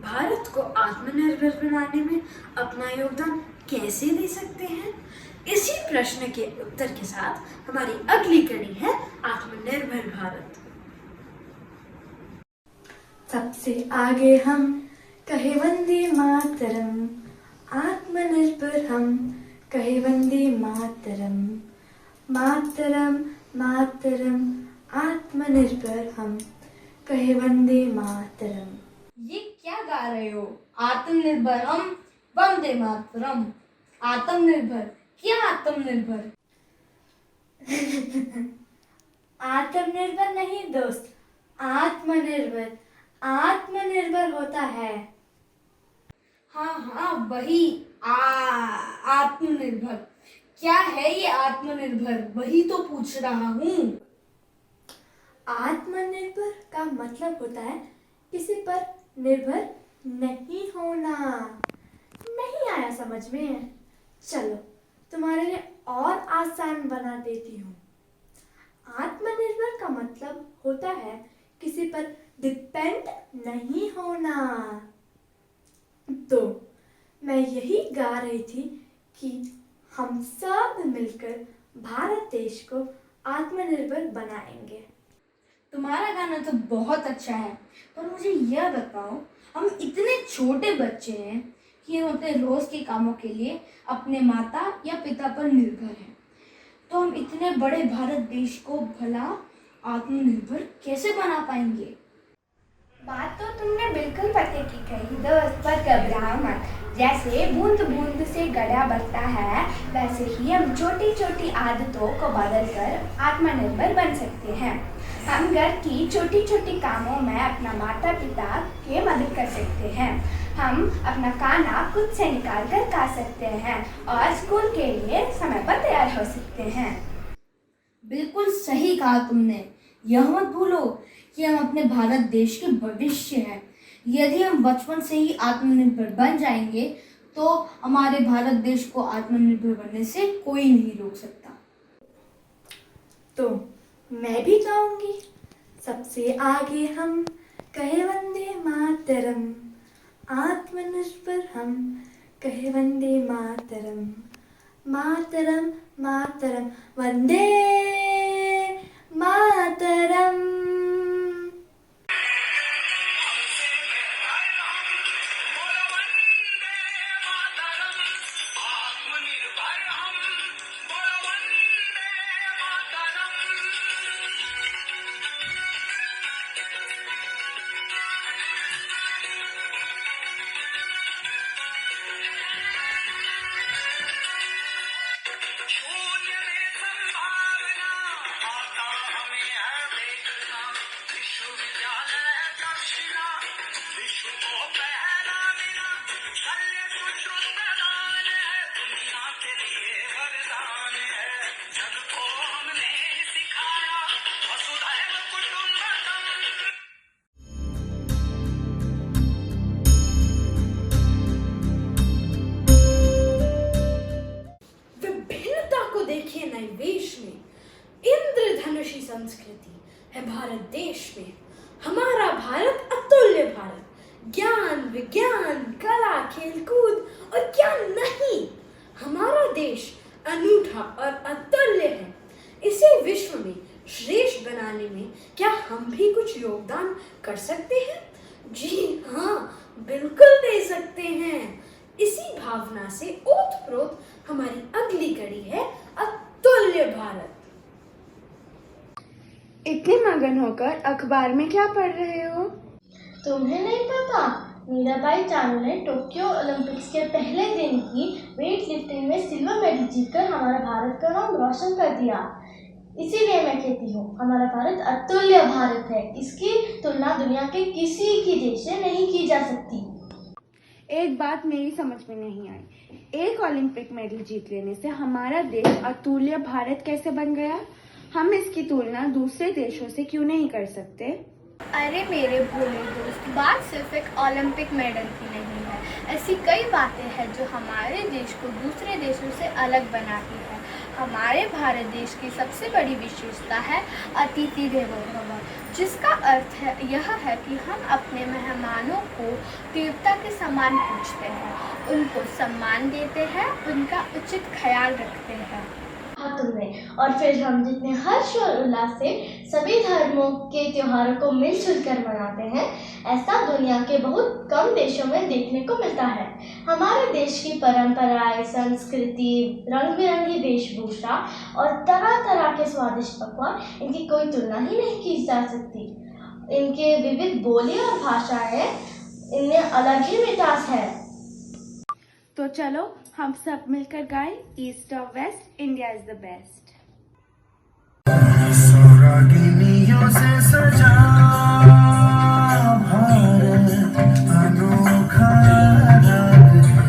भारत को आत्मनिर्भर बनाने में अपना योगदान कैसे दे सकते हैं? इसी प्रश्न के उत्तर के साथ हमारी अगली कड़ी है आत्मनिर्भर भारत। सबसे आगे हम कहे वंदे मातरम, आत्मनिर्भर हम कहे वंदे मातरम, मातरम मातरम आत्मनिर्भर हम कहे वंदे मातरम। ये क्या गा रहे हो? आत्मनिर्भर हम वंदे मातरम। आत्मनिर्भर क्या आत्मनिर्भर? आत्मनिर्भर नहीं दोस्त, आत्मनिर्भर, आत्मनिर्भर होता है। हाँ वही आत्मनिर्भर। क्या है ये आत्मनिर्भर, वही तो पूछ रहा हूँ। आत्मनिर्भर का मतलब होता है किसी पर निर्भर नहीं होना। नहीं आया समझ में? चलो तुम्हारे लिए और आसान बना देती हूँ। आत्मनिर्भर का मतलब होता है किसी पर डिपेंड नहीं होना। तो मैं यही गा रही थी कि हम सब मिलकर भारत देश को आत्मनिर्भर बनाएंगे। तुम्हारा गाना तो बहुत अच्छा है, पर मुझे यह बताओ, हम इतने छोटे बच्चे हैं कि हम अपने रोज के कामों के लिए अपने माता या पिता पर निर्भर हैं, तो हम इतने बड़े भारत देश को भला आत्मनिर्भर कैसे बना पाएंगे? बात तो तुमने बिल्कुल पते की कही दोस्त, पर घबरा मत। जैसे बूंद बूंद से गड्ढा बनता है, वैसे ही हम छोटी छोटी आदतों को बदलकर आत्मनिर्भर बन सकते हैं। हम घर की छोटी छोटी कामों में अपना माता पिता की मदद कर सकते हैं। हम अपना खाना खुद से निकाल कर खा सकते हैं और स्कूल के लिए समय पर तैयार हो सकते हैं। बिल्कुल सही कहा तुमने। यह मत भूलो कि हम अपने भारत देश के भविष्य हैं। यदि हम बचपन से ही आत्मनिर्भर बन जाएंगे तो हमारे भारत देश को आत्मनिर्भर बनने से कोई नहीं रोक सकता। तो मैं भी गाऊंगी। सबसे आगे हम कहे वंदे मातरम, आत्मनिर्भर हम कहे वंदे मातरम, मातरम मातरम वंदे मातरम। देखिए नए वेश में इंद्रधनुषी संस्कृति है भारत देश में। हमारा भारत अतुल्य भारत, ज्ञान विज्ञान कला खेलकूद और क्या नहीं, हमारा देश अनूठा और अतुल्य है। इसे विश्व में श्रेष्ठ बनाने में क्या हम भी कुछ योगदान कर सकते हैं? जी हाँ, बिल्कुल दे सकते हैं। इसी भावना से ओतप्रोत हमारी अगली कड़ी है अतुल्य भारत। इतने मगन होकर अखबार में क्या पढ़ रहे हो? तुम्हें नहीं पता? मीराबाई चानू ने टोक्यो ओलंपिक्स के पहले दिन ही वेट लिफ्टिंग में सिल्वर मेडल जीतकर हमारा भारत का नाम रोशन कर दिया। इसीलिए मैं कहती हूँ हमारा भारत अतुल्य भारत है। इसकी तुलना दुनिया के किसी की देश से नहीं की जा सकती। एक बात मेरी समझ में नहीं आई, एक ओलंपिक मेडल जीत लेने से हमारा देश अतुल्य भारत कैसे बन गया? हम इसकी तुलना दूसरे देशों से क्यों नहीं कर सकते? अरे मेरे भोले दोस्त, बात सिर्फ एक ओलंपिक मेडल की नहीं है। ऐसी कई बातें हैं जो हमारे देश को दूसरे देशों से अलग बनाती है। हमारे भारत देश की सबसे बड़ी विशेषता है अतिथि देवो भव, जिसका अर्थ है यह है कि हम अपने मेहमानों को देवता के समान पूजते हैं, उनको सम्मान देते हैं, उनका उचित ख्याल रखते हैं। हाँ तुमने। और फिर हम जितने हर्ष और उल्लास से सभी धर्मों के त्योहारों को मिलजुल कर मनाते हैं, ऐसा दुनिया के बहुत कम देशों में देखने को मिलता है। हमारे देश की परंपराएं, संस्कृति, रंग बिरंगी वेशभूषा और तरह तरह के स्वादिष्ट पकवान, इनकी कोई तुलना ही नहीं की जा सकती। इनके विविध बोली और भाषाएं, इनमें अलग ही मिठास है। तो चलो हम सब मिलकर गाएं, ईस्ट और west, India is the best. से सजा भारत अनोखा राग है।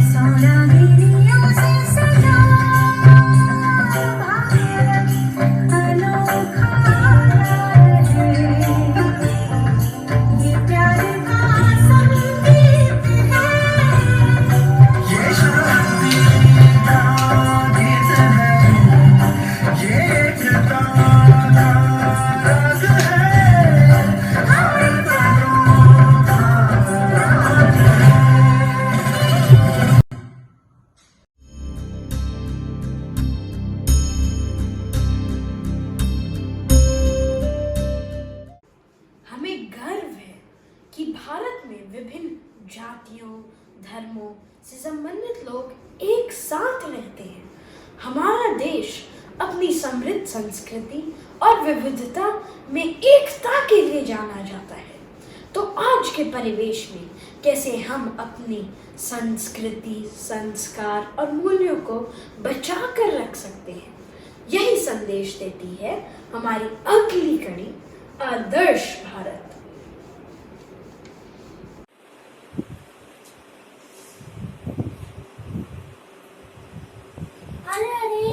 सोनागिरियों से सजा भारत अनोखा राग है। ये प्यार का संगीत है, ये शांति का गीत है, ये एकता का राग है, हर तारों का राग है। हमें गर्व है कि भारत में विभिन्न जातियों धर्मों से संबंधित लोग एक साथ रहते हैं। हमारा देश अपनी समृद्ध संस्कृति और विविधता में एकता के लिए जाना जाता है। तो आज के परिवेश में कैसे हम अपनी संस्कृति, संस्कार और मूल्यों को बचा कर रख सकते हैं, यही संदेश देती है हमारी अगली कड़ी आदर्श भारत। अरे अरे,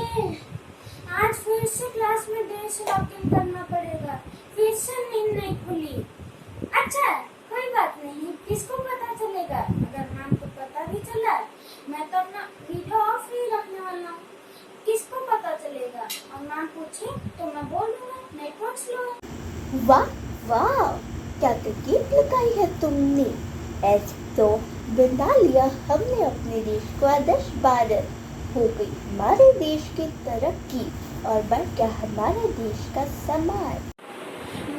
आज फिर से क्लास में देर से लॉगिन करना पड़ेगा, फिर से नींद नहीं खुली। अच्छा कोई बात नहीं, किसको पता चलेगा? अगर मैम को पता भी चला, मैं तो अपना वीडियो ऑफ ही रखने वाला हूँ। किसको पता चलेगा? और मैम पूछे तो मैं बोल दूंगा नेटवर्क स्लो है। वाह वाह, क्या तरकीब लगाई है तुमने। ऐसे तो बना लिया हमने अपने देश को आदर्श भारत। हो गई हमारे देश की तरक्की और बढ़ गया हमारे देश का सम्मान।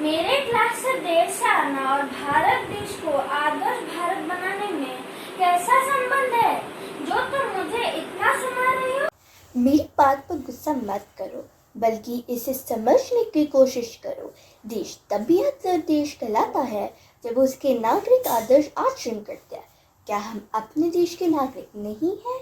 मेरे क्लास से देर से आना और भारत देश को आदर्श भारत बनाने में कैसा संबंध है जो तुम मुझे इतना सुना रही हो? मेरी बात पर गुस्सा मत करो, बल्कि इसे समझने की कोशिश करो। देश तभी देश कहलाता है जब उसके नागरिक आदर्श आचरण करते हैं। क्या हम अपने देश के नागरिक नहीं हैं?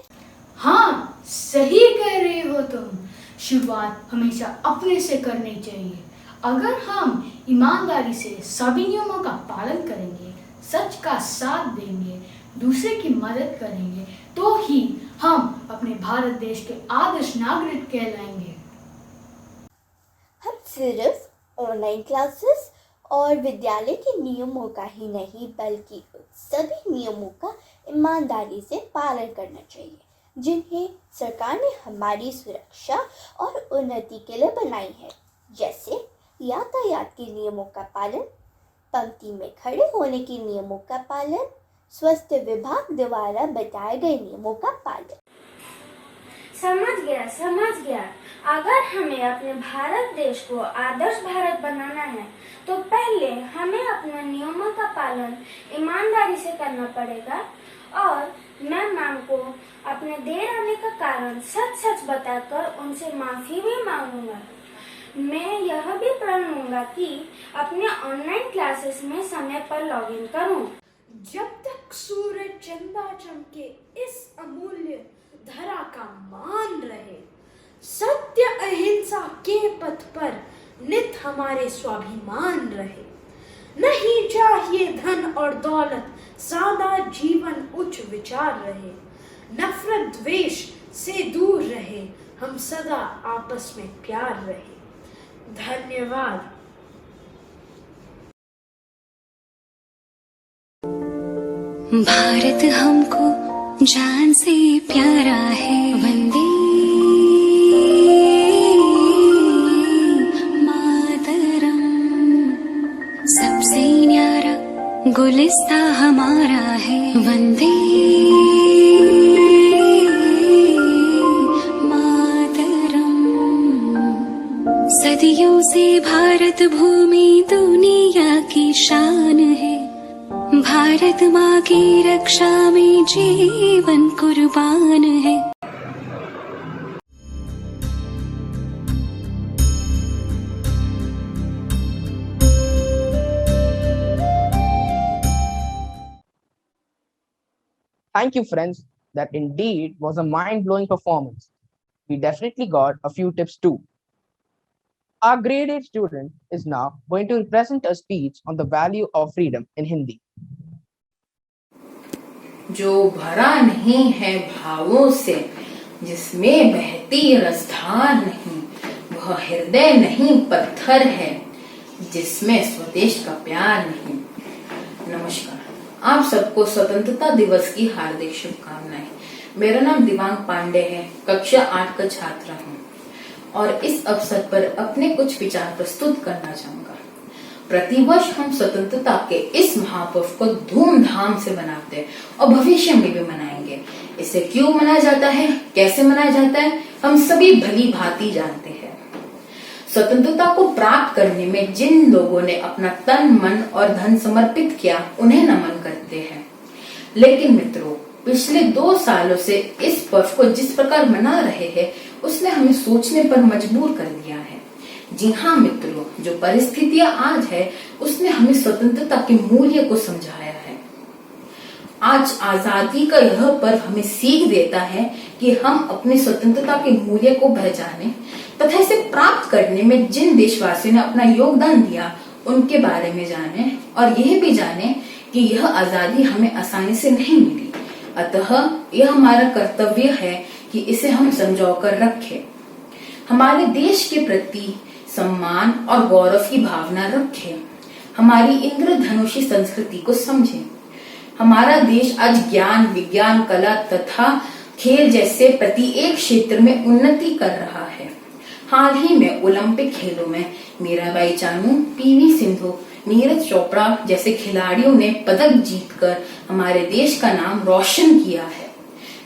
हाँ, सही कह रही हो तुम। शुरुआत हमेशा अपने से करनी चाहिए। अगर हम ईमानदारी से सभी नियमों का पालन करेंगे, सच का साथ देंगे, दूसरे की मदद करेंगे, तो ही हम अपने भारत देश के आदर्श नागरिक कहलाएंगे। हम सिर्फ ऑनलाइन क्लासेस और विद्यालय के नियमों का ही नहीं, बल्कि सभी नियमों का ईमानदारी से पालन करना चाहिए, जिन्हें सरकार ने हमारी सुरक्षा और उन्नति के लिए बनाई है। जैसे यातायात के नियमों का पालन, पंक्ति में खड़े होने के नियमों का पालन, स्वास्थ्य विभाग द्वारा बताए गए नियमों का पालन। समझ गया। अगर हमें अपने भारत देश को आदर्श भारत बनाना है तो पहले हमें अपने नियमों का पालन ईमानदारी से करना पड़ेगा। और मैं मैम को अपने देर आने का कारण सच बताकर उनसे माफी भी मांगूंगा। मैं यह भी प्रण लूंगा कि अपने ऑनलाइन क्लासेस में समय पर लॉगिन करूं। जब तक सूरज चंदा चमके इस अमूल्य धरा का मान रहे, सत्य अहिंसा के पथ पर नित हमारे स्वाभिमान रहे। नहीं चाहिए धन और दौलत, सादा जीवन उच्च विचार रहे। नफरत द्वेष से दूर रहे, हम सदा आपस में प्यार रहे। धन्यवाद। भारत हमको जान से प्यारा है, वंदे मातरम। सबसे न्यारा गुलिस्ता हमारा है, वंदे मातरम। सदियों से भारत भूमि दुनिया की शान है, भारत माँ की रक्षा में जीवन कुर्बान है। Thank you, friends. That indeed was a mind-blowing performance. we definitely got a few tips too. Our grade 8 student is now going to present a speech on the value of freedom in Hindi. जो भरा नहीं है भावों से, जिसमें बहती रसधार नहीं, वह हृदय नहीं पत्थर है, जिसमें स्वदेश का प्यार नहीं। नमस्कार, आप सबको स्वतंत्रता दिवस की हार्दिक शुभकामनाएं। मेरा नाम दिवांग पांडे है, कक्षा 8 का छात्र हूँ और इस अवसर पर अपने कुछ विचार प्रस्तुत करना चाहूंगा। प्रतिवर्ष हम स्वतंत्रता के इस महापर्व को धूमधाम से मनाते हैं और भविष्य में भी मनाएंगे। इसे क्यों मनाया जाता है, कैसे मनाया जाता है, हम सभी भली भांति जानते हैं। स्वतंत्रता को प्राप्त करने में जिन लोगों ने अपना तन, मन और धन समर्पित किया, उन्हें नमन करते हैं। लेकिन मित्रों, पिछले 2 सालों से इस पर्व को जिस प्रकार मना रहे हैं, उसने हमें सोचने पर मजबूर कर दिया है। जी हाँ मित्रों, जो परिस्थितियां आज है, उसने हमें स्वतंत्रता के मूल्य को समझाया है। आज आजादी का यह पर्व हमें सीख देता है कि हम अपनी स्वतंत्रता के मूल्य को पहचाने तथा इसे प्राप्त करने में जिन देशवासियों ने अपना योगदान दिया, उनके बारे में जाने और यह भी जाने कि यह आजादी हमें आसानी से नहीं मिली। अतः यह हमारा कर्तव्य है कि इसे हम संजो कर रखें। हमारे देश के प्रति सम्मान और गौरव की भावना रखें। हमारी इंद्रधनुषी संस्कृति को समझें। हमारा देश आज ज्ञान, विज्ञान, कला तथा खेल जैसे प्रत्येक क्षेत्र में उन्नति कर रहा है। हाल ही में ओलंपिक खेलों में मीराबाई चानू, पीवी सिंधु, नीरज चोपड़ा जैसे खिलाड़ियों ने पदक जीतकर हमारे देश का नाम रोशन किया है।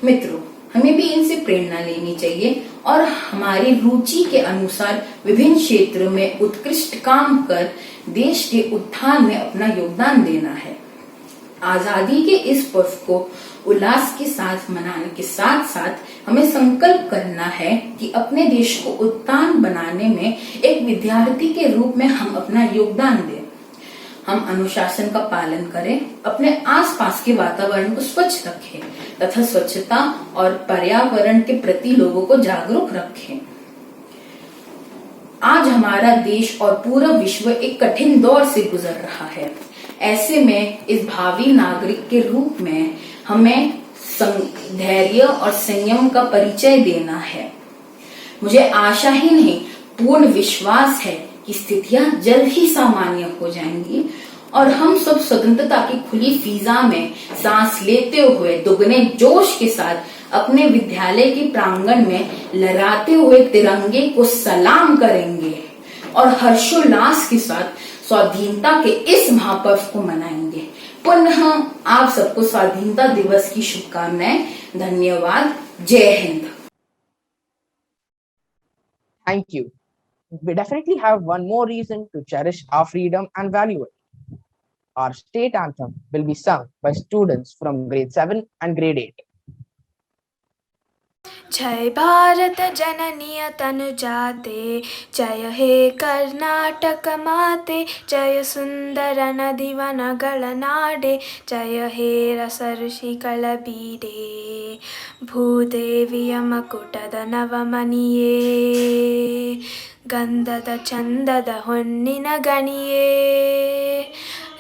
मित्रों, हमें भी इनसे प्रेरणा लेनी चाहिए और हमारी रुचि के अनुसार विभिन्न क्षेत्रों में उत्कृष्ट काम कर देश के उत्थान में अपना योगदान देना है। आजादी के इस पर्व को उल्लास के साथ मनाने के साथ साथ हमें संकल्प करना है कि अपने देश को उत्थान बनाने में एक विद्यार्थी के रूप में हम अपना योगदान दें। हम अनुशासन का पालन करें, अपने आसपास के वातावरण को स्वच्छ रखें तथा स्वच्छता और पर्यावरण के प्रति लोगों को जागरूक रखें। आज हमारा देश और पूरा विश्व एक कठिन दौर से गुजर रहा है। ऐसे में इस भावी नागरिक के रूप में हमें धैर्य और संयम का परिचय देना है। मुझे आशा ही नहीं, पूर्ण विश्वास है कि स्थितियां जल्द ही सामान्य हो जाएंगी और हम सब स्वतंत्रता की खुली फिजा में सांस लेते हुए दुगने जोश के साथ अपने विद्यालय के प्रांगण में लहराते हुए तिरंगे को सलाम करेंगे और हर्षोल्लास के साथ स्वाधीनता के इस महापर्व को मनाएंगे। पुनः आप सबको स्वाधीनता दिवस की शुभकामनाएं। धन्यवाद। जय Hind. Thank you. We definitely have one more reason to cherish our freedom and value it. Our state anthem will be sung by students from grade 7 and grade 8. जय भारत जननी तनुजाते, जय हे कर्नाटक माते, जय सुंदर नदीवनಗಳ ನಾಡೆ, जय हे ರಸ ಋಷಿಗಳ ಬೀಡೆ, ಭೂದೇವಿಯ ಮಕುಟದ ನವಮಣಿಯೇ, ಗಂಧದ ಚಂದದ ಹೊನ್ನಿನ ಗಣಿಯೇ,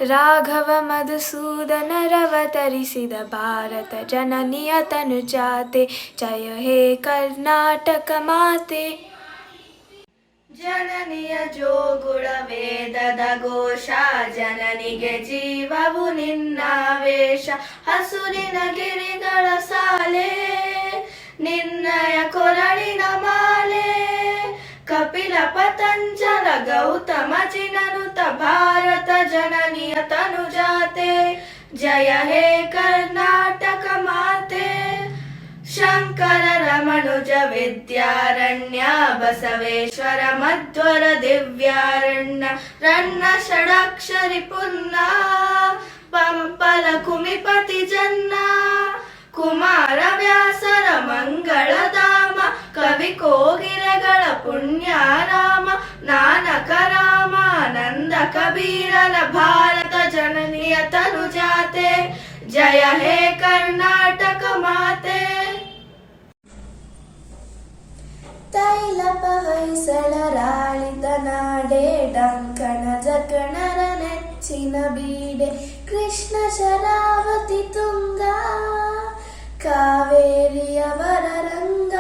ರಾಘವ ಮಧುಸೂದನ ರವತರಿಸಿದ ಭಾರತ ಜನನಿಯ ತನುಜಾತೆ, ಜಯ ಹೇ ಕರ್ನಾಟಕ ಮಾತೆ. ಜನನಿಯ ಜೋಗುಳ ವೇದದ ಘೋಷ, ಜನನಿಗೆ ಜೀವವು ನಿನ್ನಾವೇಶ, ಹಸುರಿನ ಗಿರಿಗಳ ಸಾಲೆ, ನಿನ್ನಯ ಕೊರಳಿನ ಮಾಲೆ, ಕಪಿಲ ಪತಂಜಲ ಗೌತಮ ಜಿನನುತ ಭಾರತ ಜನನಿಯ ತನುಜಾತೆ, ಜಯ ಹೇ ಕರ್ನಾಟಕ ಮಾತೆ. ಶಂಕರ ರಮಣುಜ ವಿದ್ಯಾರಣ್ಯ, ಬಸವೇಶ್ವರ ಮಧ್ವರ ದಿವ್ಯಾರಣ್ಯ, ರನ್ನ ಷಡಕ್ಷರಿ ಪುನ್ನ, ಪಂಪಲ ಕುಮಿಪತಿ ಜನ್ನ, ಕುಮಾರ ವ್ಯಾಸರ ಮಂಗಳಧಾಮ, ಕವಿ ಕೋಗಿಲೆಗಳ ಪುಣ್ಯಾರಾಮ, ನಾನಕ ರಾಮಾನಂದ ಕಬೀರನ ಭಾರತ ಜನನಿಯ ತನುಜಾತೆ, ಜಯ ಹೇ ಕರ್ನಾಟಕ ಮಾತೆ. ತೈಲಪಹೈಸಳರಾಳಿತ ನಾಡೆ ಡಂಕಣ ಜಕಣರ ನೆಚ್ಚಿನ ಬೀಡೆ ಕೃಷ್ಣ ಶರಾವತಿ ತುಂಗ ಕಾವೇರಿಯವರ ರಂಗ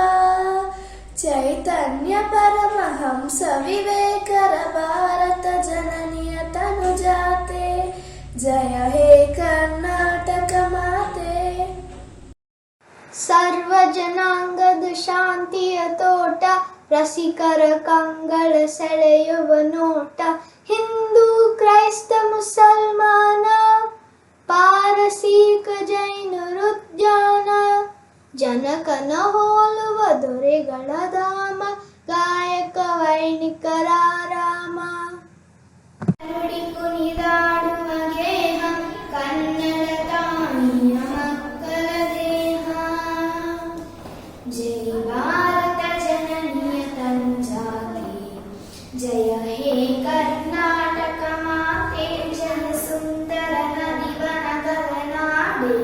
ಚೈತನ್ಯ ಪರಮಹಂಸ ವಿವೇಕರ ಭಾರತ ಜನನಿಯ ತನುಜಾತೆ ಜಯ ಹೇ ಕರ್ನಾಟಕ ಮಾತೆ. ಸರ್ವ ಜನಾಂಗದ ಶಾಂತಿಯ ತೋಟ ರಸಿಕರ ಕಂಗಳ ಸೆಳೆಯುವ ನೋಟ ಹಿಂದೂ ಕ್ರೈಸ್ತ ಮುಸಲ್ಮಾನ ಪಾರಸೀಕ ಜೈನರುದ್ಯಾನ ಜನಕನ ಹೋಲುವ ದೊರೆಗಳ ಧಾಮ ಗಾಯಕ ವೈಣಿಕರ ರಾಮ ನುಡಿ ಕುಣಿದಾಡುವ ಗೇಹ ಕನ್ನಡ ತಾಯಿಯ ಮಕ್ಕಳ ದೇಹ ಜೈ ಭಾರತ ಜನನಿಯ ತಂಜಾತೆ ಜಯ ಹೇ ಕರ್ನಾಟಕ ಮಾತೆ ಜನ ಸುಂದರ ನದಿ ವನಗಳ ನಾಡೆ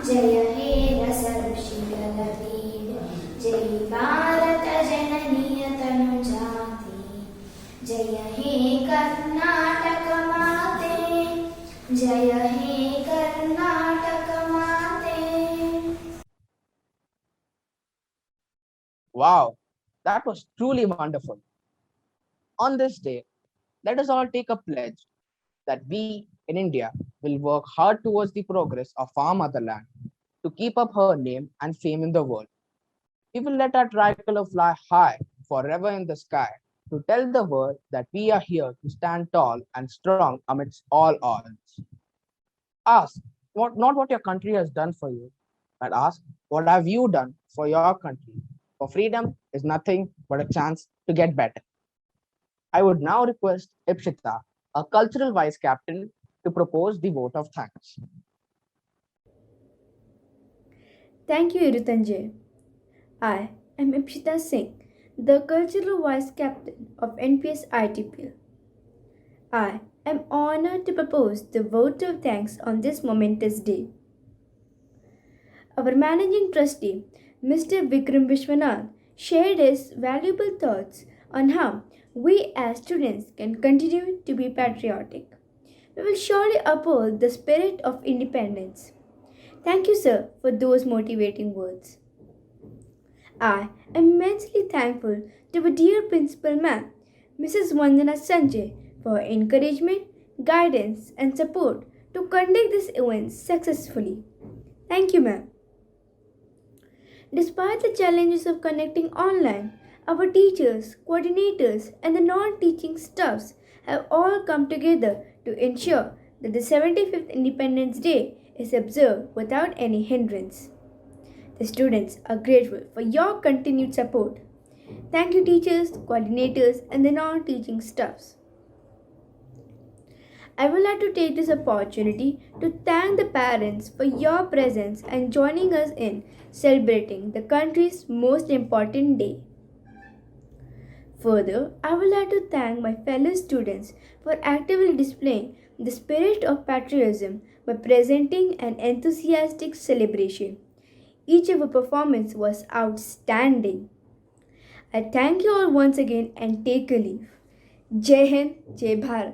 ಜಯ ಹೇ ರಸ ಋಷಿಗಳ ಬೀಡೆ ಜೈ ಭಾರತ ಜನನಿಯ ತನುಜಾತೆ ಜಯ ಹೇ ಕರ್ನಾಟಕ ಮಾತೆ ಜಯ ಹೇ ಕರ್ನಾಟಕ ಮಾತೆ. Wow, that was truly wonderful. On this day, let us all take a pledge that we in India will work hard towards the progress of our motherland to keep up her name and fame in the world. We will let our tricolor fly high forever in the sky to tell the world that we are here to stand tall and strong amidst all odds. Ask not what your country has done for you, but ask what have you done for your country. For freedom is nothing but a chance to get better. I would now request Ipshita, a cultural vice captain, to propose the vote of thanks. Thank you, Irutanjay. I am Ipshita Singh, the cultural vice captain of NPS ITPL. I am honored to propose the vote of thanks on this momentous day. Our managing trustee, Mr. Vikram Vishwanath, shared his valuable thoughts on how we as students can continue to be patriotic. We will surely uphold the spirit of independence. Thank you, sir, for those motivating words. I am immensely thankful to our dear principal ma'am, Mrs. Vandana Sanjay, for her encouragement, guidance, and support to conduct this event successfully. Thank you, ma'am. Despite the challenges of connecting online, our teachers, coordinators, and the non-teaching staffs have all come together to ensure that the 75th Independence Day is observed without any hindrance. The students are grateful for your continued support. Thank you, teachers, coordinators, and the non-teaching staffs. I would like to take this opportunity to thank the parents for your presence and joining us in celebrating the country's most important day. Further, I would like to thank my fellow students for actively displaying the spirit of patriotism by presenting an enthusiastic celebration. Each of our performance was outstanding. I thank you all once again and take a leave. Jai Hind, Jai Bharat.